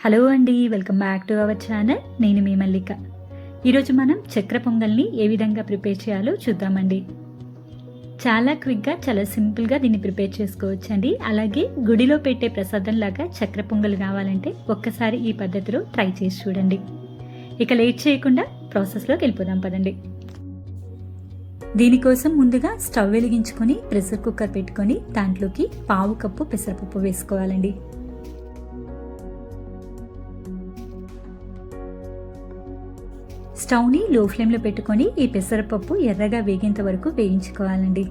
Hello అండి, welcome back to our channel. నేను మీ మల్లిక. ఈరోజు మనం చక్కెర పొంగల్ని ఏ విధంగా ప్రిపేర్ చేయాలో చూద్దామండి. చాలా క్విక్గా, చాలా సింపుల్గా దీన్ని ప్రిపేర్ చేసుకోవచ్చండి. అలాగే గుడిలో పెట్టే ప్రసాదంలాగా చక్కెర పొంగల్ కావాలంటే ఒక్కసారి ఈ పద్ధతిలో ట్రై చేసి చూడండి. ఇక లేట్ చేయకుండా ప్రాసెస్లోకి వెళ్ళిపోదాం పదండి. దీనికోసం ముందుగా స్టవ్ వెలిగించుకొని ప్రెషర్ కుక్కర్ పెట్టుకొని దాంట్లోకి 1/2 కప్పు పెసరపప్పు వేసుకోవాలండి. స్టవ్ని లో ఫ్లేమ్లో పెట్టుకొని ఈ పెసరపప్పు ఎర్రగా వేగేంత వరకు వేయించుకోవాలండి.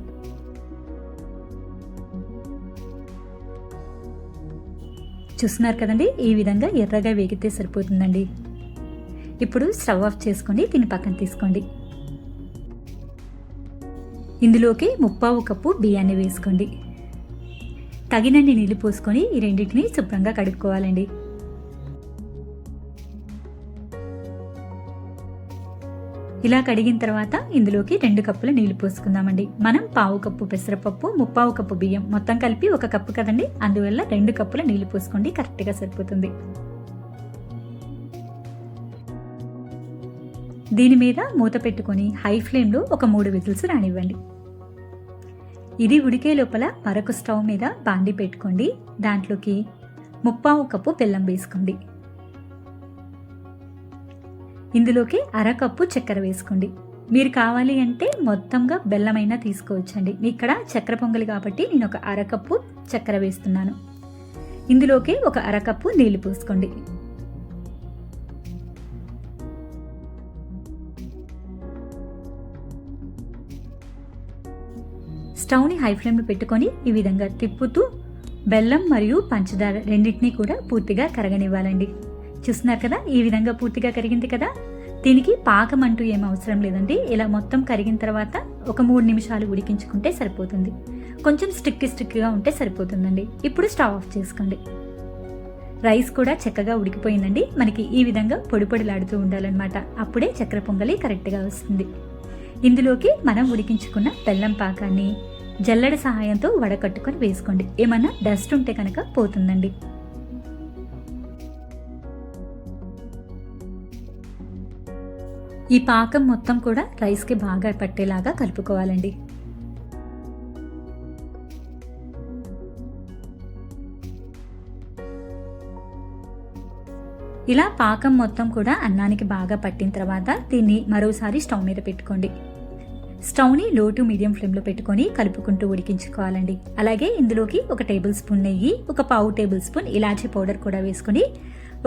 చూస్తున్నారు కదండి, ఈ విధంగా ఎర్రగా వేగితే సరిపోతుందండి. ఇప్పుడు స్టవ్ ఆఫ్ చేసుకొని దీన్ని పక్కన తీసుకోండి. ఇందులోకి 1/2 కప్పు బియ్యాన్ని వేసుకోండి. తగినన్ని నీళ్లు పోసుకొని ఈ రెండింటిని శుభ్రంగా కడుక్కోవాలండి. ఇలా కడిగిన తర్వాత ఇందులోకి 2 కప్పుల నీళ్లు పోసుకుందామండి. మనం 1/2 కప్పు పెసరపప్పు, 1/2 కప్పు బియ్యం మొత్తం కలిపి 1 కప్పు కదండి, అందువల్ల 2 కప్పుల నీళ్లు పోసుకోండి, కరెక్ట్గా సరిపోతుంది. దీని మీద మూత పెట్టుకొని హై ఫ్లేమ్లో ఒక 3 విజిల్స్ రానివ్వండి. ఇది ఉడికే లోపల మరొక స్టవ్ మీద బాండి పెట్టుకోండి. దాంట్లోకి 1/2 కప్పు బెల్లం వేసుకోండి. ఇందులోకి 1/2 కప్పు చక్కెర వేసుకోండి. మీరు కావాలి అంటే మొత్తంగా బెల్లమైనా తీసుకోవచ్చండి. ఇక్కడ చక్కెర పొంగలి కాబట్టి నేను ఒక 1/2 కప్పు చక్కెర వేస్తున్నాను. ఇందులోకి ఒక 1/2 కప్పు నీళ్లు పోసుకోండి. స్టవ్ని హై ఫ్లేమ్లో పెట్టుకొని ఈ విధంగా తిప్పుతూ బెల్లం మరియు పంచదార రెండింటినీ కూడా పూర్తిగా కరగనివ్వాలండి. చూస్తున్నారు కదా, ఈ విధంగా పూర్తిగా కరిగింది కదా. దీనికి పాకం అంటూ ఏం అవసరం లేదండి. ఇలా మొత్తం కరిగిన తర్వాత ఒక 3 నిమిషాలు ఉడికించుకుంటే సరిపోతుంది. కొంచెం స్టిక్గా ఉంటే సరిపోతుందండి. ఇప్పుడు స్టవ్ ఆఫ్ చేసుకోండి. రైస్ కూడా చక్కగా ఉడికిపోయిందండి. మనకి ఈ విధంగా పొడి పొడిలాడుతూ ఉండాలన్నమాట. అప్పుడే చక్కెర పొంగలి కరెక్ట్గా వస్తుంది. ఇందులోకి మనం ఉడికించుకున్న బెల్లం పాకాన్ని జల్లెడ సహాయంతో వడకట్టుకొని వేసుకోండి. ఏమన్నా డస్ట్ ఉంటే కనుక పోతుందండి. ఈ పాకం మొత్తం కూడా రైస్కి బాగా పట్టేలాగా కలుపుకోవాలండి. ఇలా పాకం మొత్తం కూడా అన్నానికి బాగా పట్టిన తర్వాత దీన్ని మరోసారి స్టవ్ మీద పెట్టుకోండి. స్టవ్ని లో టు మీడియం ఫ్లేమ్లో పెట్టుకొని కలుపుకుంటూ ఉడికించుకోవాలండి. అలాగే ఇందులోకి 1 టేబుల్ స్పూన్ నెయ్యి, 1/4 టేబుల్ స్పూన్ ఇలాచీ పౌడర్ కూడా వేసుకొని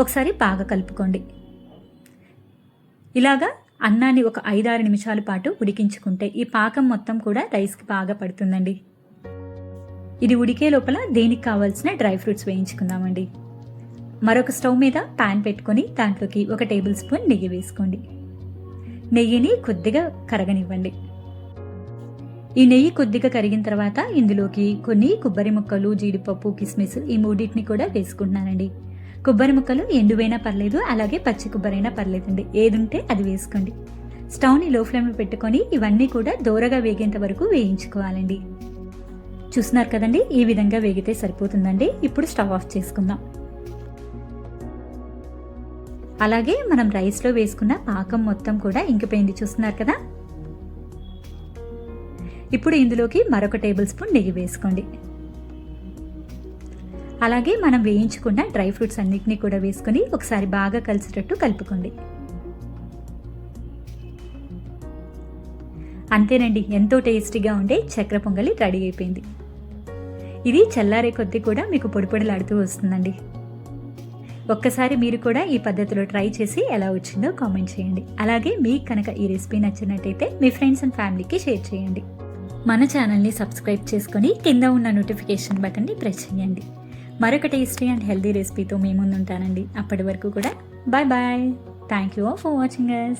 ఒకసారి బాగా కలుపుకోండి. ఇలాగా అన్నాన్ని ఒక 5-6 నిమిషాల పాటు ఉడికించుకుంటే ఈ పాకం మొత్తం కూడా రైస్కి బాగా పడుతుందండి. ఇది ఉడికే లోపల దేనికి కావాల్సిన డ్రై ఫ్రూట్స్ వేయించుకుందామండి. మరొక స్టవ్ మీద ప్యాన్ పెట్టుకొని దాంట్లోకి 1 టేబుల్ స్పూన్ నెయ్యి వేసుకోండి. నెయ్యిని కొద్దిగా కరగనివ్వండి. ఈ నెయ్యి కొద్దిగా కరిగిన తర్వాత ఇందులోకి కొన్ని కొబ్బరి ముక్కలు, జీడిపప్పు, కిస్మిస్ ఈ మూడింటిని కూడా వేసుకుంటున్నానండి. కొబ్బరి ముక్కలు ఎండువైనా పర్లేదు, అలాగే పచ్చి కొబ్బరైనా పర్లేదండి, ఏది ఉంటే అది వేసుకోండి. స్టవ్ని లో ఫ్లేమ్లో పెట్టుకొని ఇవన్నీ కూడా దోరగా వేగేంత వరకు వేయించుకోవాలండి. చూస్తున్నారు కదండి, ఈ విధంగా వేగితే సరిపోతుందండి. ఇప్పుడు స్టవ్ ఆఫ్ చేసుకుందాం. అలాగే మనం రైస్లో వేసుకున్న పాకం మొత్తం కూడా ఇంకిపోయింది. చూస్తున్నారు కదా. ఇప్పుడు ఇందులోకి మరొక టేబుల్ స్పూన్ నెయ్యి వేసుకోండి. అలాగే మనం వేయించుకున్న డ్రై ఫ్రూట్స్ అన్నిటినీ కూడా వేసుకొని ఒకసారి బాగా కలిసేటట్టు కలుపుకోండి. అంతేనండి, ఎంతో టేస్టీగా ఉండే చక్కెర పొంగలి రెడీ అయిపోయింది. ఇది చల్లారే కొద్దీ కూడా మీకు పొడిపొడిలాడుతూ వస్తుందండి. ఒక్కసారి మీరు కూడా ఈ పద్ధతిలో ట్రై చేసి ఎలా వచ్చిందో కామెంట్ చేయండి. అలాగే మీకు కనుక ఈ రెసిపీ నచ్చినట్టయితే మీ ఫ్రెండ్స్ అండ్ ఫ్యామిలీకి షేర్ చేయండి. మన ఛానల్ని సబ్స్క్రైబ్ చేసుకొని కింద ఉన్న నోటిఫికేషన్ బటన్ని ప్రెస్ చేయండి. మరొక టేస్టీ అండ్ హెల్దీ రెసిపీతో మీ ముందు ఉంటానండి. అప్పటి వరకు కూడా bye bye. Thank you for watching us.